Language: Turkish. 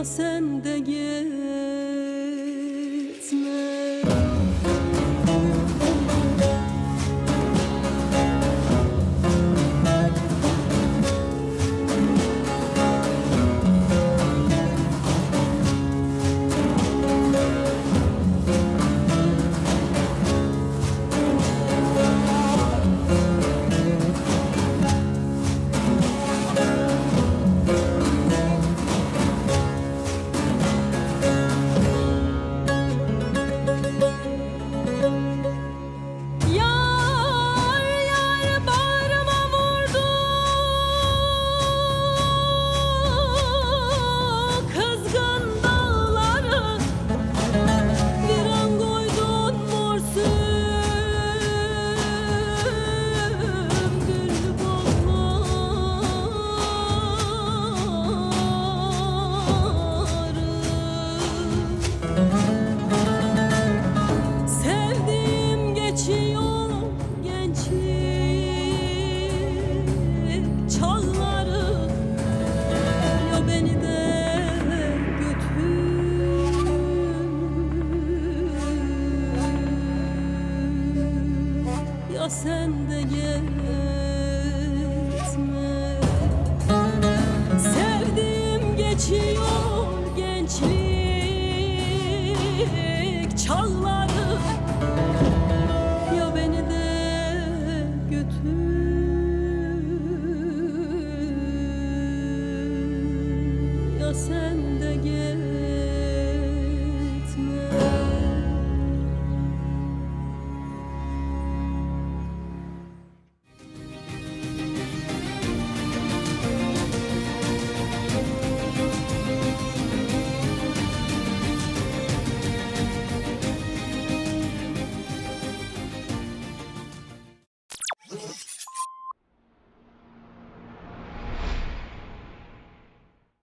sen de gitme. Sevdiğim geçiyor gençlik çağları, ya beni de götür, ya sen de gitme. Sevdiğim geçiyor gençlik çağları, ya beni de götür, ya sen de gel.